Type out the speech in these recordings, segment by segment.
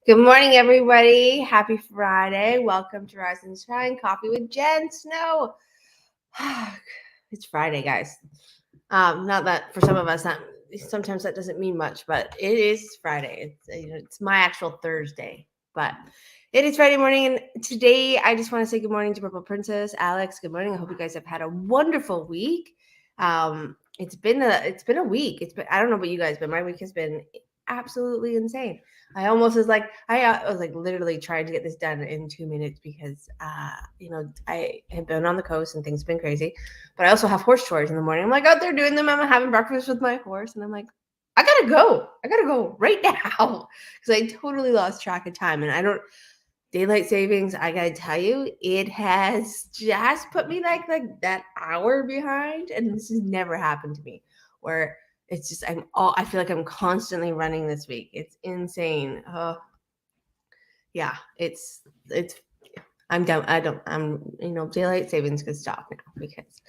Good morning, everybody. Happy Friday. Welcome to Rise and Shine Coffee with Jen Snow. It's Friday, guys. Not that for some of us, sometimes that doesn't mean much, but it is Friday. It's my actual Thursday, but it is Friday morning, and today I just want to say good morning to Purple Princess, Alex. Good morning. I hope you guys have had a wonderful week. It's been a week. I don't know about you guys, but my week has been absolutely insane. I was like literally trying to get this done in 2 minutes because I have been on the coast and things have been crazy. But I also have horse chores in the morning. I'm like out there doing them. I'm having breakfast with my horse, and I'm like, I gotta go. I gotta go right now because I totally lost track of time. And I don't daylight savings. I gotta tell you, it has just put me like that hour behind, and this has never happened to me. Where it's just I feel like I'm constantly running this week. It's insane. Yeah, it's I'm done. Daylight savings could stop now because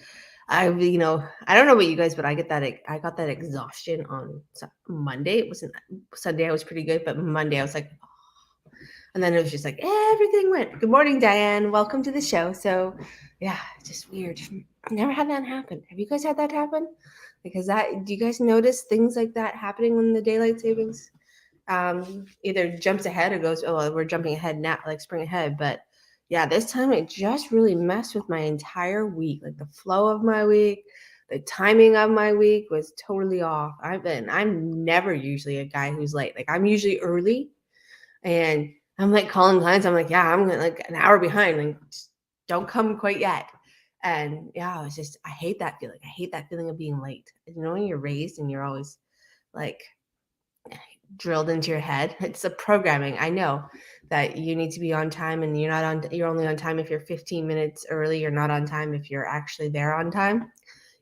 I don't know about you guys, but I got that exhaustion on Monday. It wasn't Sunday. I was pretty good, but Monday I was like, and then it was just like everything went. Good morning, Diane. Welcome to the show. So, yeah, just weird. I never had that happen. Have you guys had that happen? Because do you guys notice things like that happening when the daylight savings either jumps ahead or goes, oh, well, we're jumping ahead now, like spring ahead. But yeah, this time it just really messed with my entire week. Like the flow of my week, the timing of my week was totally off. I'm never usually a guy who's late. Like I'm usually early, and I'm like calling clients. I'm like, yeah, I'm like an hour behind. Like, just don't come quite yet. And yeah, I hate that feeling. I hate that feeling of being late. You know, when you're raised and you're always like drilled into your head. It's the programming. I know that you need to be on time, and you're only on time if you're 15 minutes early. You're not on time if you're actually there on time.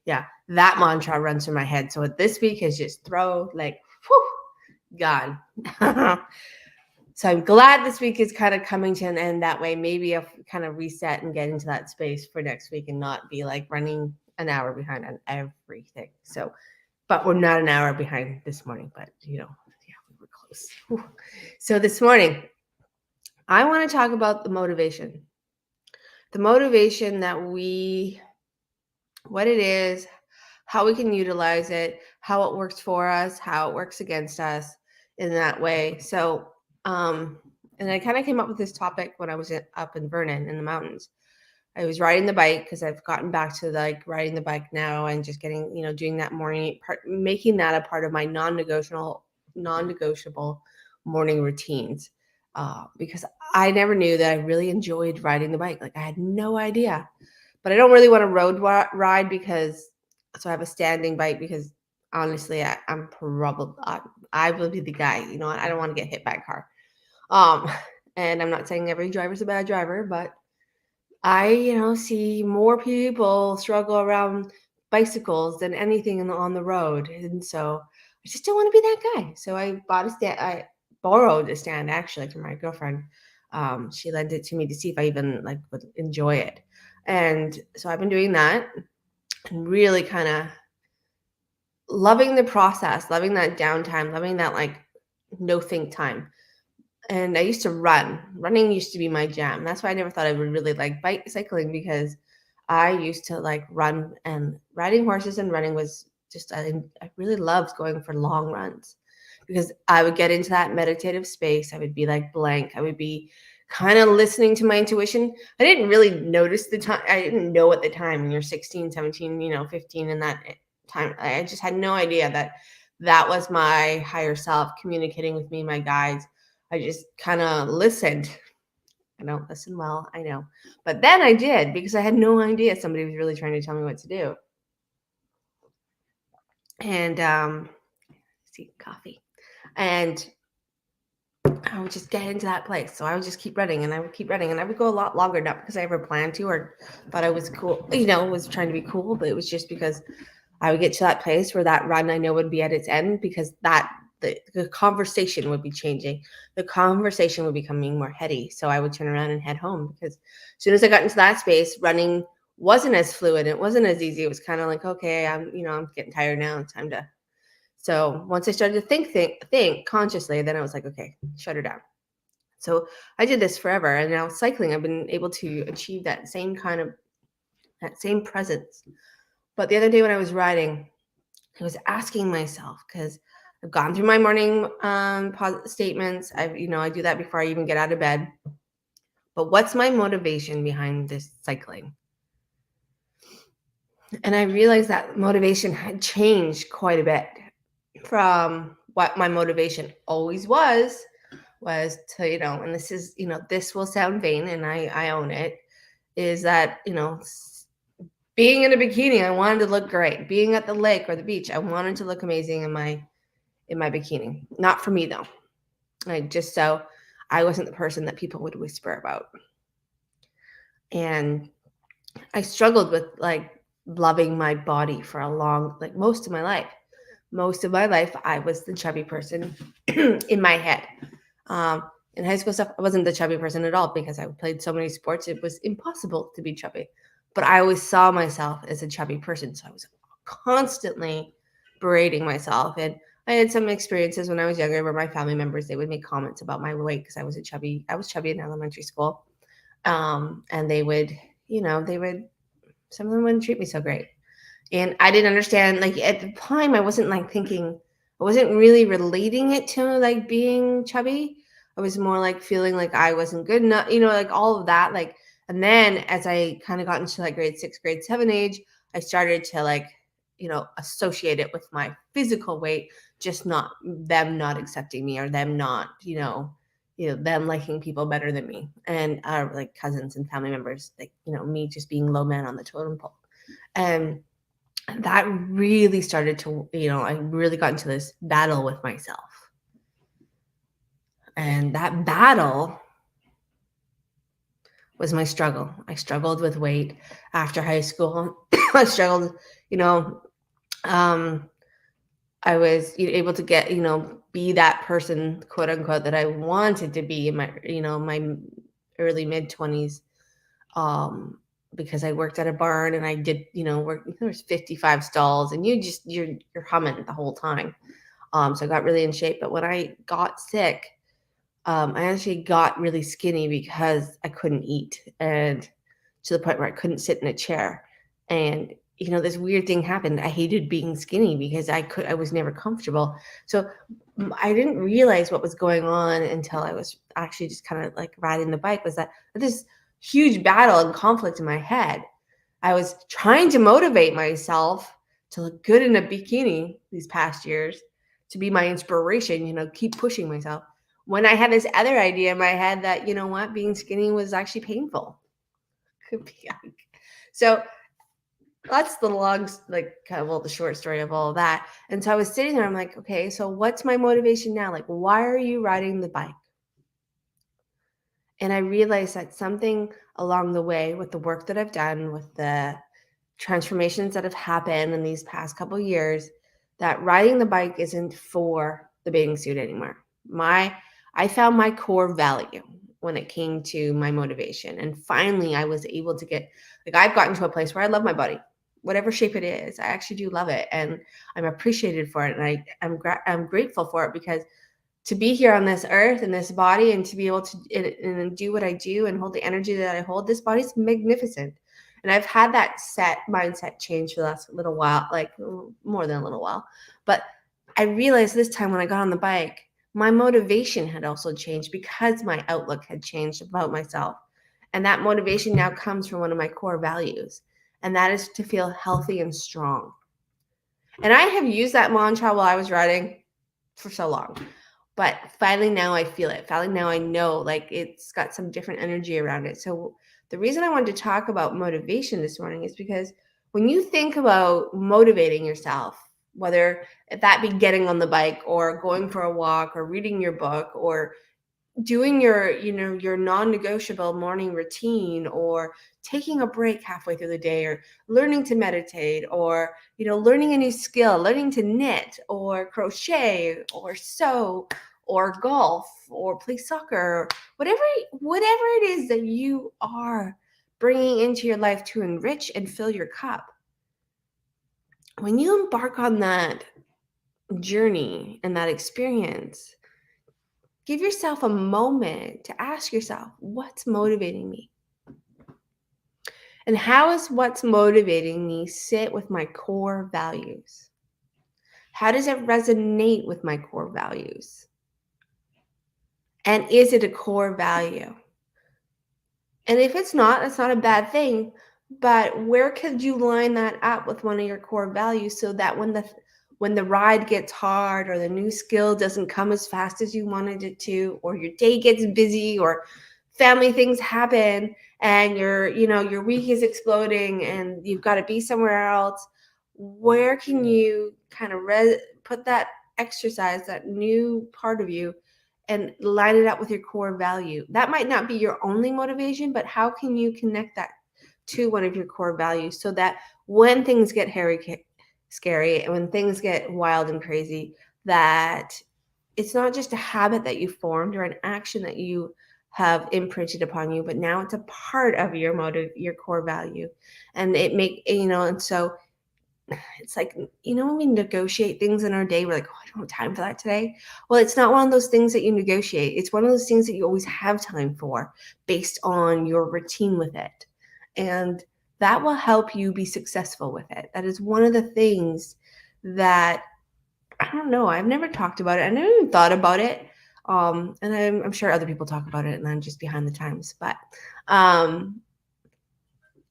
Yeah, that mantra runs through my head. So this week is just gone. So I'm glad this week is kind of coming to an end that way. Maybe I'll kind of reset and get into that space for next week and not be like running an hour behind on everything. So, but we're not an hour behind this morning, but yeah, we were close. Whew. So this morning, I want to talk about the motivation that what it is, how we can utilize it, how it works for us, how it works against us in that way. So, and I kind of came up with this topic when I was up in Vernon in the mountains. I was riding the bike because I've gotten back to like riding the bike now and just getting, doing that morning part, making that a part of my non-negotiable morning routines. Because I never knew that I really enjoyed riding the bike. Like I had no idea, but I don't really want to road ride so I have a standing bike because honestly, I'm probably, I will be the guy, I don't want to get hit by a car. And I'm not saying every driver's a bad driver, but I, see more people struggle around bicycles than anything on the road. And so I just don't want to be that guy. So I bought a stand. I borrowed a stand actually from my girlfriend. She lent it to me to see if I even would enjoy it. And so I've been doing that and really kind of loving the process, loving that downtime, loving that no think time. And I used to run. Running used to be my jam. That's why I never thought I would really like cycling because I used to run, and riding horses and running was just, I really loved going for long runs because I would get into that meditative space. I would be blank. I would be kind of listening to my intuition. I didn't really notice the time. I didn't know at the time when you're 16, 17, 15 in that time. I just had no idea that was my higher self communicating with me, my guides. I just kind of listened. I don't listen well, I know. But then I did because I had no idea somebody was really trying to tell me what to do. And see, coffee. And I would just get into that place. So I would just keep running, and I would keep running, and I would go a lot longer, not because I ever planned to or thought I was cool, was trying to be cool, but it was just because I would get to that place where that run I know would be at its end because the conversation would be changing. The conversation would be becoming more heady. So I would turn around and head home because as soon as I got into that space, running wasn't as fluid. It wasn't as easy. It was kind of like, okay, I'm getting tired now. It's time to. So once I started to think consciously, then I was like, okay, shut her down. So I did this forever, and now cycling, I've been able to achieve that same presence. But the other day when I was riding, I was asking myself, because I've gone through my morning statements. I do that before I even get out of bed. But what's my motivation behind this cycling? And I realized that motivation had changed quite a bit from what my motivation always was to, and this will sound vain, and I own it, is that, being in a bikini, I wanted to look great. Being at the lake or the beach, I wanted to look amazing in my bikini. Not for me though. Like, just so I wasn't the person that people would whisper about. And I struggled with like loving my body for most of my life. Most of my life, I was the chubby person in my head. In high school stuff, I wasn't the chubby person at all because I played so many sports. It was impossible to be chubby. But I always saw myself as a chubby person. So I was constantly berating myself. And I had some experiences when I was younger where my family members, they would make comments about my weight because I was chubby in elementary school. And they would, some of them wouldn't treat me so great. And I didn't understand, like, at the time, I wasn't like thinking, I wasn't really relating it to like being chubby. I was more like feeling like I wasn't good enough, like all of that. Like, and then as I kind of got into like grade 6, grade 7 age, I started to like, associate it with my physical weight, just not them not accepting me, or them not, them liking people better than me, and like cousins and family members, like, me just being low man on the totem pole. And that really started to, I really got into this battle with myself. And that battle was my struggle. I struggled with weight after high school. I struggled, I was able to get, be that person, quote unquote, that I wanted to be in my early mid 20s. Because I worked at a barn and I did, work, there was 55 stalls, and you're humming the whole time. So I got really in shape. But when I got sick, I actually got really skinny because I couldn't eat, and to the point where I couldn't sit in a chair. And this weird thing happened. I hated being skinny because I was never comfortable. So I didn't realize what was going on until I was actually just kind of like riding the bike. Was that this huge battle and conflict in my head? I was trying to motivate myself to look good in a bikini these past years, to be my inspiration, keep pushing myself. When I had this other idea in my head that, being skinny was actually painful. Could be. So that's the long, like, kind of, well, the short story of all of that. And so I was sitting there, I'm like, okay, so what's my motivation now? Like, why are you riding the bike? And I realized that something along the way with the work that I've done, with the transformations that have happened in these past couple of years, that riding the bike isn't for the bathing suit anymore. I found my core value when it came to my motivation. And finally, I was able to get, like, I've gotten to a place where I love my body, whatever shape it is. I actually do love it, and I'm appreciated for it, and I'm grateful for it, because to be here on this earth in this body, and to be able to and do what I do and hold the energy that I hold, this body's magnificent. And I've had that mindset change for the last little while, like more than a little while. But I realized this time when I got on the bike, my motivation had also changed because my outlook had changed about myself. And that motivation now comes from one of my core values, and that is to feel healthy and strong. And I have used that mantra while I was riding for so long. But finally now I feel it. Finally now I know, like, it's got some different energy around it. So the reason I wanted to talk about motivation this morning is because when you think about motivating yourself, whether that be getting on the bike or going for a walk or reading your book or doing your non-negotiable morning routine, or taking a break halfway through the day, or learning to meditate, or learning a new skill, learning to knit or crochet or sew or golf or play soccer, whatever it is that you are bringing into your life to enrich and fill your cup, when you embark on that journey and that experience, Give yourself a moment to ask yourself, what's motivating me? And how is what's motivating me sit with my core values? How does it resonate with my core values? And is it a core value? And if it's not, that's not a bad thing. But where could you line that up with one of your core values so that when the ride gets hard or the new skill doesn't come as fast as you wanted it to, or your day gets busy or family things happen and your week is exploding and you've got to be somewhere else, where can you kind of put that exercise, that new part of you, and line it up with your core value? That might not be your only motivation, but how can you connect that to one of your core values so that when things get scary, and when things get wild and crazy, that it's not just a habit that you formed or an action that you have imprinted upon you, but now it's a part of your your core value. And and so it's like, when we negotiate things in our day, we're like, oh, I don't have time for that today. Well, it's not one of those things that you negotiate. It's one of those things that you always have time for based on your routine with it. And that will help you be successful with it. That is one of the things that, I don't know, I've never talked about it. I never even thought about it. And I'm sure other people talk about it and I'm just behind the times, but,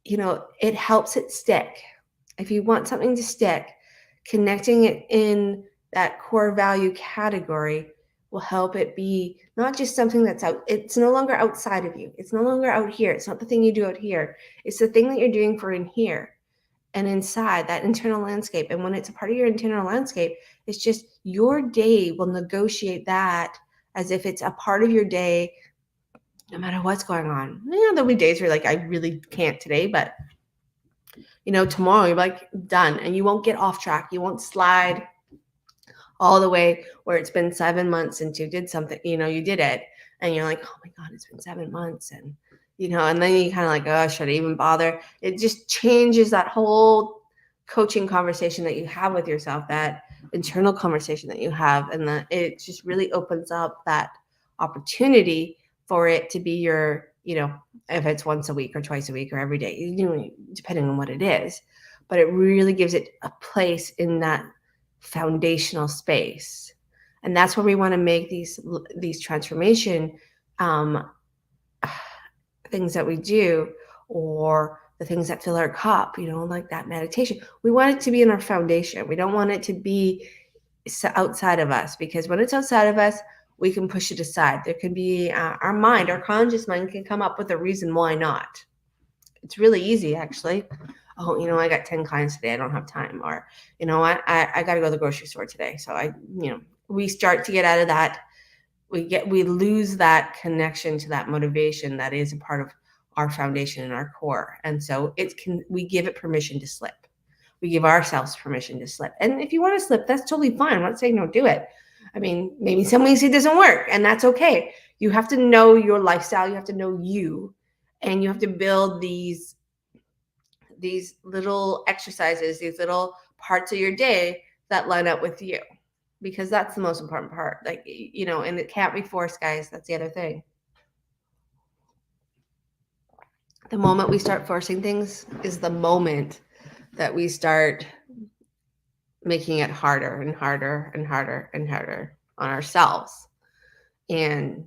it helps it stick. If you want something to stick, connecting it in that core value category will help it be not just something that's out. It's no longer outside of you. It's no longer out here. It's not the thing you do out here. It's the thing that you're doing for in here and inside that internal landscape. And when it's a part of your internal landscape, it's just your day will negotiate that as if it's a part of your day, no matter what's going on. There'll be days where you're like, I really can't today, but tomorrow you're like done, and you won't get off track. You won't slide all the way where it's been 7 months since you did something, you did it. And you're like, oh my God, it's been 7 months. And then you kind of like, oh, should I even bother? It just changes that whole coaching conversation that you have with yourself, that internal conversation that you have. And it just really opens up that opportunity for it to be your, if it's once a week or twice a week or every day, depending on what it is. But it really gives it a place in that foundational space. And that's where we want to make these transformation things that we do, or the things that fill our cup, like that meditation. We want it to be in our foundation. We don't want it to be outside of us, because when it's outside of us, we can push it aside. There can be our conscious mind can come up with a reason why not. It's really easy, actually. Oh, I got 10 clients today. I don't have time. Or, I got to go to the grocery store today. So we start to get out of that. We lose that connection to that motivation that is a part of our foundation and our core. And so we give it permission to slip. We give ourselves permission to slip. And if you want to slip, that's totally fine. I'm not saying don't do it. I mean, maybe some weeks it doesn't work, and that's okay. You have to know your lifestyle. You have to know you, and you have to build these little exercises, these little parts of your day that line up with you, because that's the most important part. And it can't be forced, guys. That's the other thing. The moment we start forcing things is the moment that we start making it harder and harder and harder and harder on ourselves. And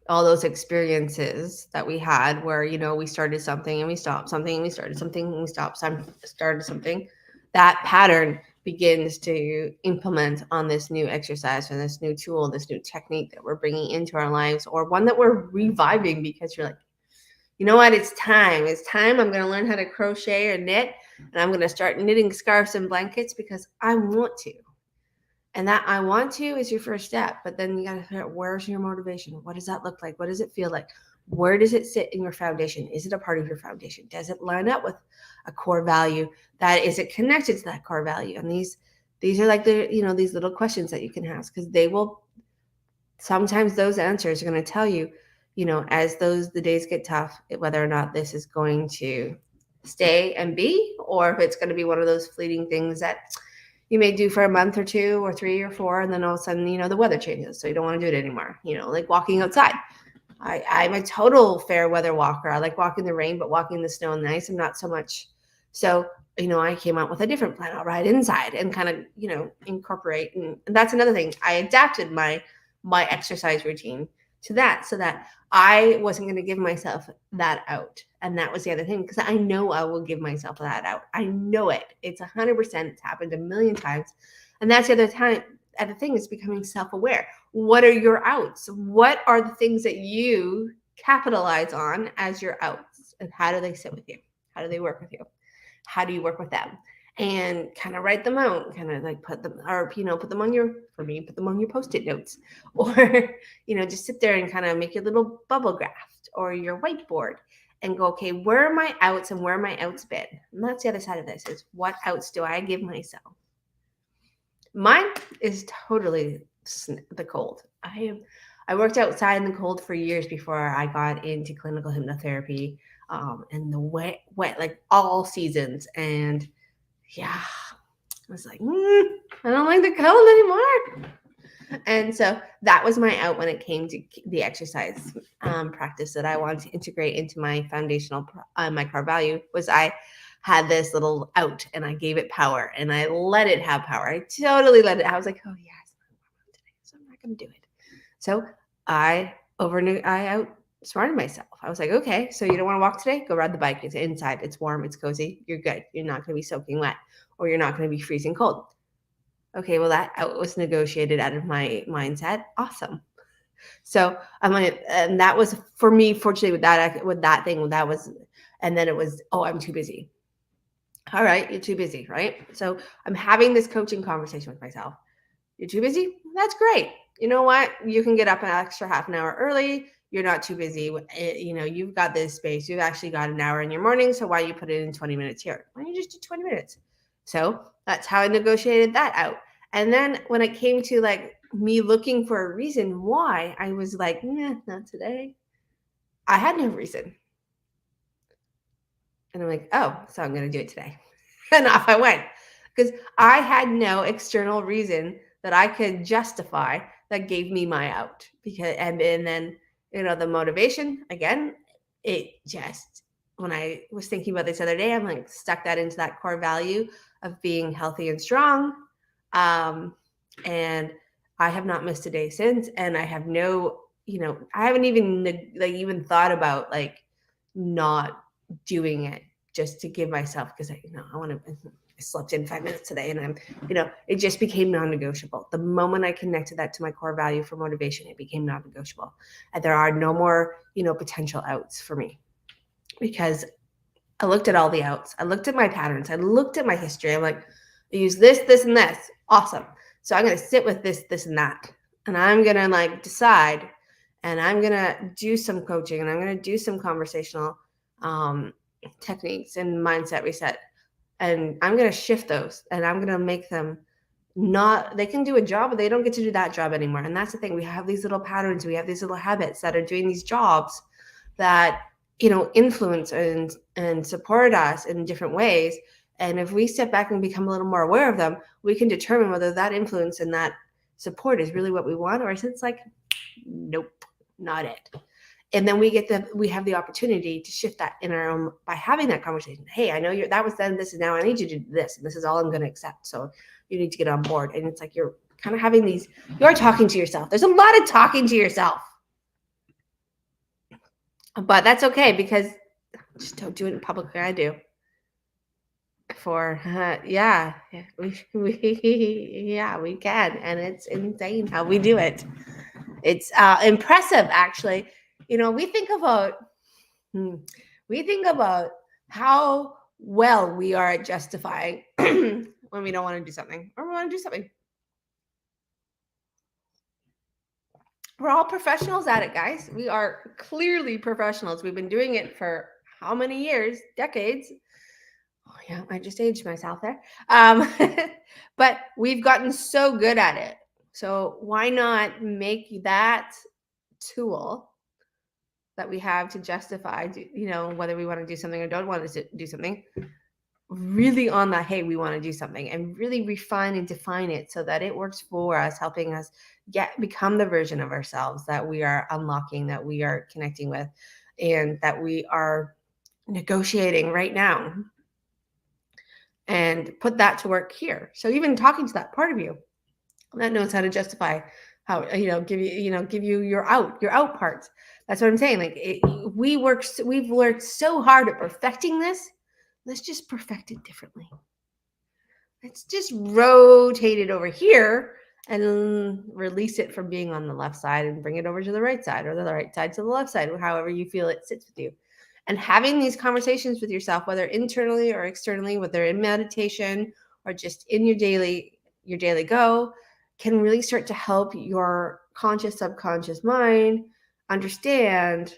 all those experiences that we had where, we started something and we stopped something, and we started something and we started something, that pattern begins to implement on this new exercise and this new tool, this new technique that we're bringing into our lives, or one that we're reviving because you're like, you know what, it's time. I'm going to learn how to crochet or knit, and I'm going to start knitting scarves and blankets because I want to. And that I want to is your first step. But then you got to figure out, where's your motivation? What does that look like? What does it feel like? Where does it sit in your foundation? Is it a part of your foundation? Does it line up with a core value? Is it connected to that core value? And these are like these little questions that you can ask, because sometimes those answers are going to tell you, as the days get tough, whether or not this is going to stay and be, or if it's going to be one of those fleeting things that, you may do for a month or 2 or 3 or 4, and then all of a sudden, the weather changes, so you don't want to do it anymore. Like walking outside. I'm a total fair weather walker. I like walking in the rain, but walking in the snow and the ice, I'm not so much. So, I came out with a different plan. I'll ride inside and kind of, incorporate. And that's another thing. I adapted my exercise routine to that so that I wasn't going to give myself that out. And that was the other thing, because I know I will give myself that out. I know it. It's 100%. It's happened a million times. And that's the other thing is becoming self-aware. What are your outs? What are the things that you capitalize on as your outs? And how do they sit with you? How do they work with you? How do you work with them? And kind of write them out, kind of like put them on your Post-it notes, or, just sit there and kind of make your little bubble graph or your whiteboard and go, okay, where are my outs and where are my outs been? And that's the other side of this, is what outs do I give myself? Mine is totally the cold. I worked outside in the cold for years before I got into clinical hypnotherapy, and the wet, like all seasons. And yeah, I was like, I don't like the cold anymore. And so that was my out when it came to the exercise practice that I wanted to integrate into my foundational, my core value, was I had this little out and I gave it power and I let it have power. I totally let it. I was like, oh yeah, it's not warm today, so I'm not going to do it. So I outsmarted myself. I was like, okay, so you don't want to walk today? Go ride the bike. It's inside. It's warm. It's cozy. You're good. You're not going to be soaking wet, or you're not going to be freezing cold. Okay, well, that out was negotiated out of my mindset. Awesome. So I'm like, and that was for me, fortunately, with that thing, that was, and then it was, oh, I'm too busy. All right, you're too busy, right? So I'm having this coaching conversation with myself. You're too busy? That's great. You know what? You can get up an extra half an hour early. You're not too busy. You've got this space. You've actually got an hour in your morning. So why don't you put it in 20 minutes here? Why don't you just do 20 minutes? So that's how I negotiated that out. And then when it came to like me looking for a reason why, I was like, nah, not today. I had no reason. And I'm like, oh, so I'm going to do it today. And off I went, because I had no external reason that I could justify that gave me my out. And then, the motivation, again, it just, when I was thinking about this other day, I'm like, stuck that into that core value of being healthy and strong. And I have not missed a day since. And I have no, I haven't even thought about like not doing it just to give myself, because I slept in 5 minutes today, and I'm, it just became non-negotiable. The moment I connected that to my core value for motivation, it became non-negotiable. And there are no more, potential outs for me, because I looked at all the outs. I looked at my patterns. I looked at my history. I'm like, I use this, this, and this. Awesome. So I'm going to sit with this, this, and that. And I'm going to like decide, and I'm going to do some coaching, and I'm going to do some conversational techniques and mindset reset. And I'm going to shift those, and I'm going to make them they can do a job, but they don't get to do that job anymore. And that's the thing. We have these little patterns. We have these little habits that are doing these jobs that, influence and support us in different ways. And if we step back and become a little more aware of them, we can determine whether that influence and that support is really what we want, or if it's like, nope, not it. And then we have the opportunity to shift that in our own by having that conversation. Hey, I know that was then, this is now, I need you to do this, and this is all I'm going to accept. So you need to get on board. And it's like, you're kind of having you're talking to yourself. There's a lot of talking to yourself, but that's okay, because just don't do it in public like I do. We can. And it's insane how we do it. It's impressive, actually. We think about how well we are at justifying when we don't want to do something, or we want to do something. We're all professionals at it, guys. We are clearly professionals. We've been doing it for how many years? Decades. Oh yeah, I just aged myself there. But we've gotten so good at it. So why not make that tool that we have to justify, whether we want to do something or don't want to do something, really on that, hey, we want to do something, and really refine and define it so that it works for us, helping us become the version of ourselves that we are unlocking, that we are connecting with, and that we are negotiating right now, and put that to work here. So even talking to that part of you that knows how to justify how, give you your out parts. That's what I'm saying. Like we've worked so hard at perfecting this. Let's just perfect it differently. Let's just rotate it over here and release it from being on the left side and bring it over to the right side, or the right side to the left side, however you feel it sits with you. And having these conversations with yourself, whether internally or externally, whether in meditation or just in your daily go, can really start to help your conscious, subconscious mind understand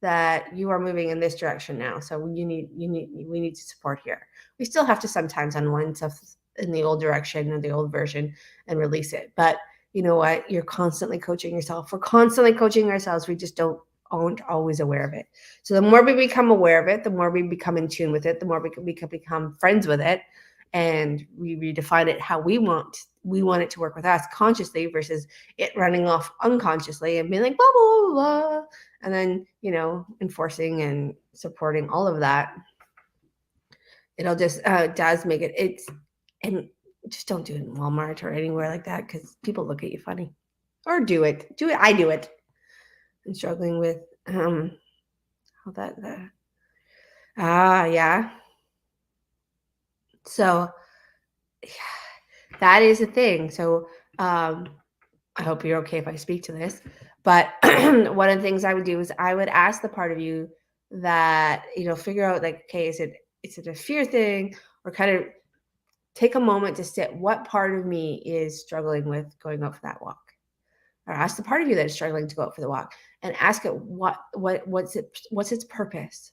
that you are moving in this direction now. So we need to support here. We still have to sometimes unwind stuff in the old direction or the old version and release it. But you know what? You're constantly coaching yourself. We're constantly coaching ourselves. We just aren't always aware of it. So the more we become aware of it, the more we become in tune with it, the more we can become friends with it, and we redefine it how we want it to work with us consciously versus it running off unconsciously and being like blah blah blah, blah. And then enforcing and supporting all of that. It'll just does make it. And just don't do it in Walmart or anywhere like that, because people look at you funny. Or do it. I do it. I'm struggling with how that yeah. So yeah, that is a thing. So I hope you're okay if I speak to this. But one of the things I would do is I would ask the part of you that, figure out, like, okay, is it a fear thing, or kind of take a moment to sit, what part of me is struggling with going out for that walk? Or ask the part of you that is struggling to go out for the walk, and ask it what's its purpose,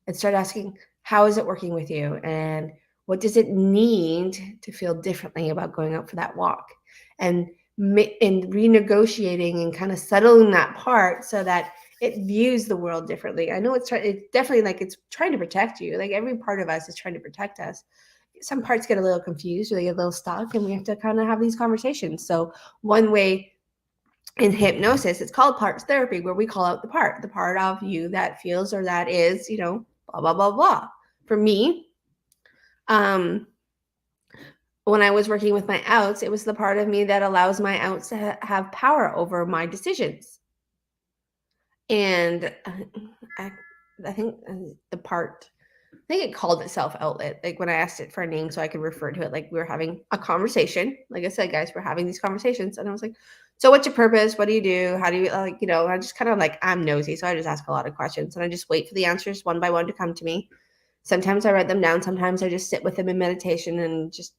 and start asking, how is it working with you, and what does it need to feel differently about going out for that walk, and renegotiating and kind of settling that part so that it views the world differently. I know it's definitely like it's trying to protect you. Like every part of us is trying to protect us. Some parts get a little confused or they get a little stuck, and we have to kind of have these conversations. So one way in hypnosis, it's called parts therapy, where we call out the part of you that feels or that is, blah, blah, blah, blah. For me, when I was working with my outs, it was the part of me that allows my outs to have power over my decisions. And I think it called itself outlet. Like when I asked it for a name so I could refer to it, like we were having a conversation. Like I said, guys, we're having these conversations. And I was like, so what's your purpose? What do you do? How do you I just kind of like, I'm nosy. So I just ask a lot of questions and I just wait for the answers one by one to come to me. Sometimes I write them down. Sometimes I just sit with them in meditation and just,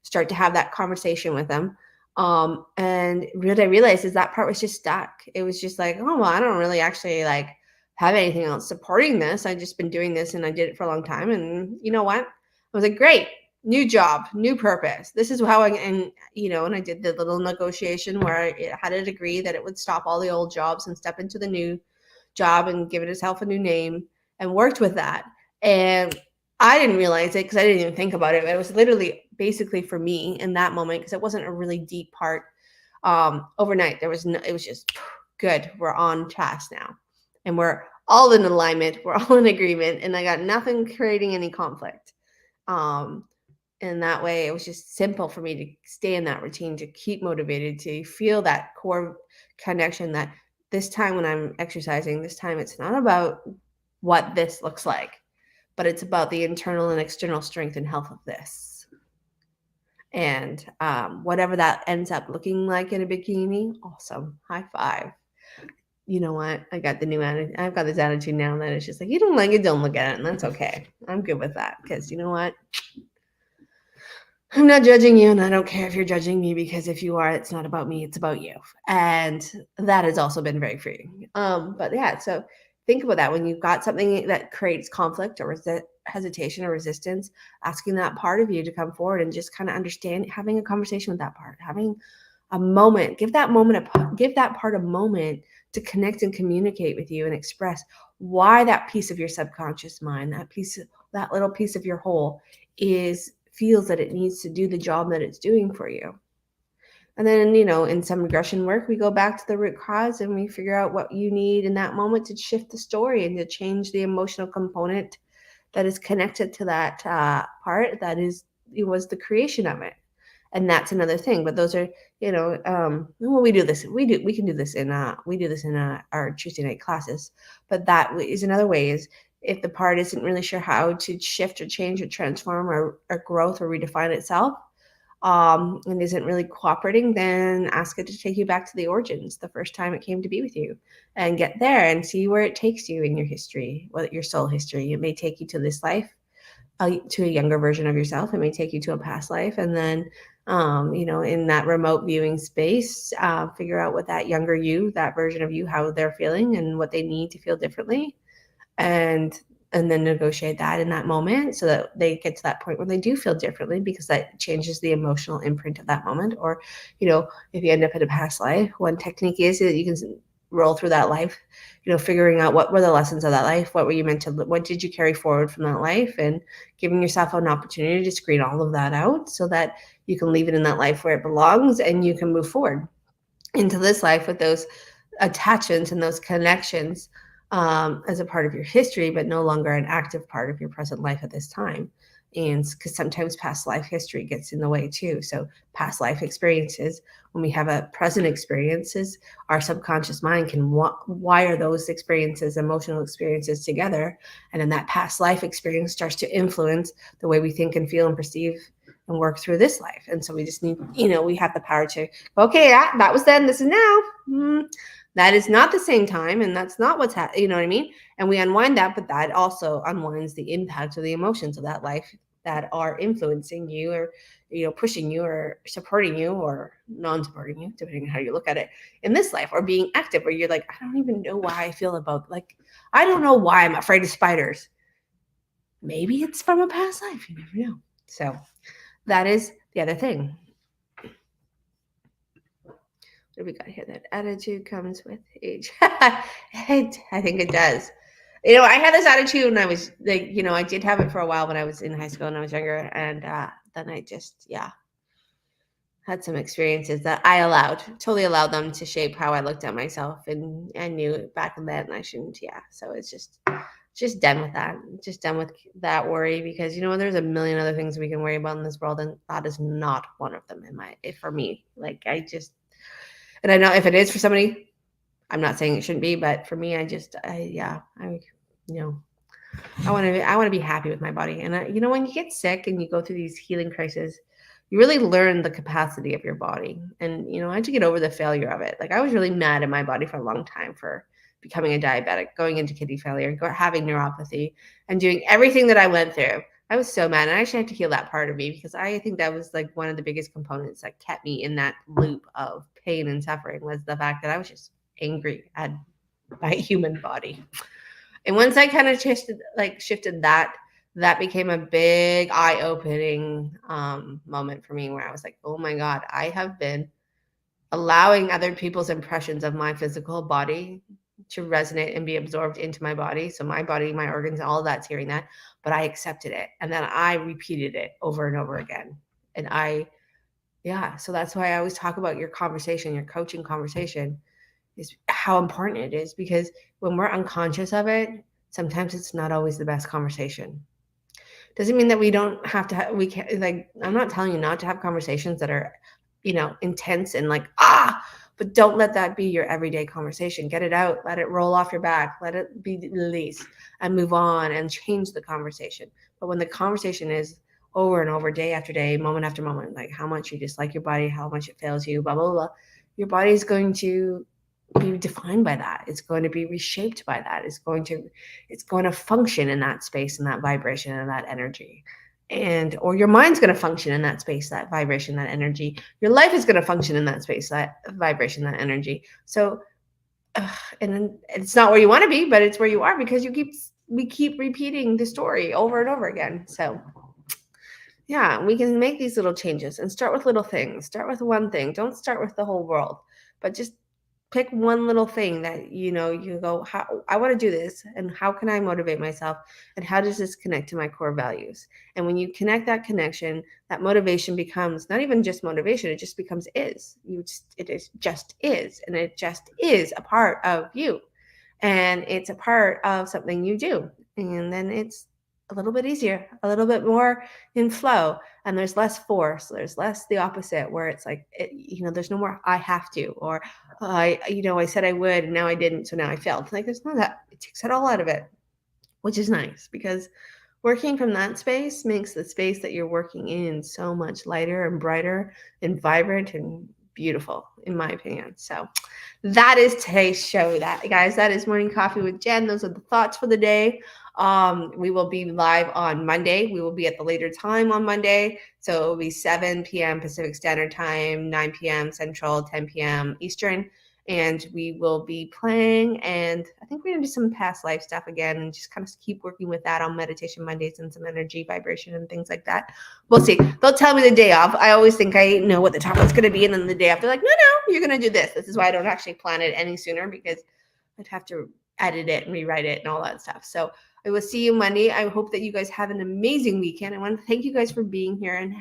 start to have that conversation with them. And what I realized is that part was just stuck. It was just like, oh, well, I don't really actually like have anything else supporting this. I've just been doing this and I did it for a long time. And you know what? I was like, great, new job, new purpose. This is how and I did the little negotiation where I had it agree that it would stop all the old jobs and step into the new job and give it itself a new name, and worked with that. And I didn't realize it because I didn't even think about it. But it was literally basically for me in that moment, because it wasn't a really deep part. Overnight, it was just good. We're on task now. And we're all in alignment. We're all in agreement. And I got nothing creating any conflict. And that way, it was just simple for me to stay in that routine, to keep motivated, to feel that core connection that this time when I'm exercising, this time it's not about what this looks like, but it's about the internal and external strength and health of this. And whatever that ends up looking like in a bikini, awesome. High five. You know what? I got the new attitude. I've got this attitude now that it's just like, you don't like it, don't look at it. And that's okay. I'm good with that, because you know what? I'm not judging you, and I don't care if you're judging me, because if you are, it's not about me, it's about you. And that has also been very freeing. But yeah, so think about that when you've got something that creates conflict or hesitation or resistance, asking that part of you to come forward and just kind of understand, having a conversation with that part, having a moment, give that part a moment to connect and communicate with you and express why that piece of your subconscious mind, that piece, that little piece of your whole feels that it needs to do the job that it's doing for you. And then, in some regression work, we go back to the root cause and we figure out what you need in that moment to shift the story and to change the emotional component that is connected to that part that it was the creation of it. And that's another thing. But those are, well, we do this. We can do this in our Tuesday night classes. But that is another way is if the part isn't really sure how to shift or change or transform or growth or redefine itself, and isn't really cooperating, then ask it to take you back to the origins, the first time it came to be with you, and get there and see where it takes you in your history, whether your soul history. It may take you to this life, to a younger version of yourself. It may take you to a past life, and then, in that remote viewing space, figure out what that younger you, that version of you, how they're feeling and what they need to feel differently, and then negotiate that in that moment so that they get to that point where they do feel differently, because that changes the emotional imprint of that moment. Or, if you end up in a past life, one technique is that you can roll through that life, figuring out what were the lessons of that life, what did you carry forward from that life, and giving yourself an opportunity to screen all of that out so that you can leave it in that life where it belongs and you can move forward into this life with those attachments and those connections, as a part of your history, but no longer an active part of your present life at this time. And because sometimes past life history gets in the way too. So past life experiences, when we have a present experiences, our subconscious mind can wire those experiences, emotional experiences together. And then that past life experience starts to influence the way we think and feel and perceive and work through this life. And so we just need, we have the power to, okay, that was then, this is now. That is not the same time, and that's not what's you know what I mean? And we unwind that, but that also unwinds the impact of the emotions of that life that are influencing you, or pushing you, or supporting you, or non-supporting you, depending on how you look at it in this life, or being active where you're like, I don't even know why I feel I don't know why I'm afraid of spiders. Maybe it's from a past life. You never know. So that is the other thing. What do we got here? That attitude comes with age. I think it does. I had this attitude when I was like, I did have it for a while when I was in high school and I was younger. And then I just, had some experiences that I totally allowed them to shape how I looked at myself. And I knew back then I shouldn't. Yeah. So it's just done with that. Just done with that worry, because, there's a million other things we can worry about in this world. And that is not one of them for me. And I know if it is for somebody, I'm not saying it shouldn't be, but for me, I want to be happy with my body. And when you get sick and you go through these healing crises, you really learn the capacity of your body. And, I had to get over the failure of it. Like, I was really mad at my body for a long time for becoming a diabetic, going into kidney failure, having neuropathy, and doing everything that I went through. I was so mad. And I actually had to heal that part of me, because I think that was like one of the biggest components that kept me in that loop of pain and suffering, was the fact that I was just angry at my human body. And once I kind of shifted that became a big eye-opening moment for me, where I was like, oh my God, I have been allowing other people's impressions of my physical body to resonate and be absorbed into my body. So my body, my organs, all of that's hearing that, but I accepted it. And then I repeated it over and over again. And so that's why I always talk about your conversation, your coaching conversation, is how important it is, because when we're unconscious of it, sometimes it's not always the best conversation. Doesn't mean that we don't have to we can't, I'm not telling you not to have conversations that are, intense and but don't let that be your everyday conversation. Get it out, let it roll off your back, let it be released, and move on and change the conversation. But when the conversation is over and over, day after day, moment after moment, like how much you dislike your body, how much it fails you, blah, blah, blah, your body is going to be defined by that. It's going to be reshaped by that. It's going to function in that space and that vibration and that energy. Or your mind's going to function in that space, that vibration, that energy. Your life is going to function in that space, that vibration, that energy. So, and then it's not where you want to be, but it's where you are, because we keep repeating the story over and over again. So yeah, we can make these little changes and start with little things. Start with one thing. Don't start with the whole world, but just pick one little thing that you go, how I want to do this, and how can I motivate myself, and how does this connect to my core values? And when you connect that connection, that motivation becomes not even just motivation, it just becomes it is just is, and it just is a part of you, and it's a part of something you do, and then it's a little bit easier, a little bit more in flow, and there's less force, there's less the opposite where it's like there's no more I have to, or I said I would and now I didn't, so now I failed. Like, there's none of that. It takes it all out of it, which is nice, because working from that space makes the space that you're working in so much lighter and brighter and vibrant and beautiful, in my opinion. So that is today's show. That is Morning Coffee with Jen. Those are the thoughts for the day. We will be live on Monday. We will be at the later time on Monday. So it will be 7 p.m. Pacific Standard Time, 9 p.m. Central, 10 p.m. Eastern. And we will be playing, and I think we're going to do some past life stuff again, and just kind of keep working with that on Meditation Mondays and some energy vibration and things like that. We'll see. They'll tell me the day off. I always think I know what the topic's going to be, and then the day after, like, no, you're going to do this. This is why I don't actually plan it any sooner, because I'd have to edit it and rewrite it and all that stuff. So I will see you Monday. I hope that you guys have an amazing weekend. I want to thank you guys for being here, and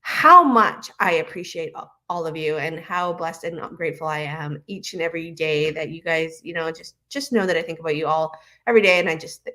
how much I appreciate all of you, and how blessed and grateful I am each and every day that you guys, just know that I think about you all every day. And I just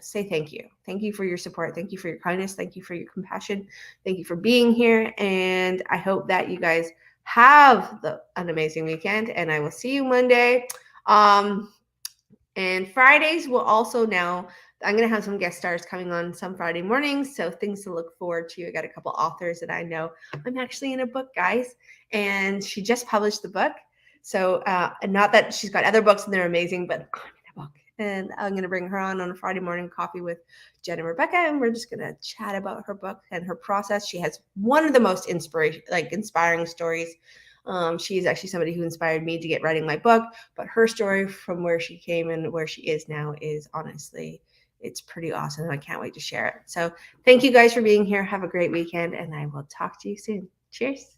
say thank you. Thank you for your support. Thank you for your kindness. Thank you for your compassion. Thank you for being here. And I hope that you guys have an amazing weekend, and I will see you Monday. And Fridays will also now, I'm going to have some guest stars coming on some Friday mornings, so things to look forward to. I got a couple authors that I know. I'm actually in a book, guys, and she just published the book. So, not that she's got other books and they're amazing, but I'm in a book, and I'm going to bring her on a Friday morning coffee with Jen and Rebecca, and we're just going to chat about her book and her process. She has one of the most inspiring stories. She is actually somebody who inspired me to get writing my book, but her story from where she came and where she is now is honestly, it's pretty awesome. I can't wait to share it. So thank you guys for being here. Have a great weekend, and I will talk to you soon. Cheers.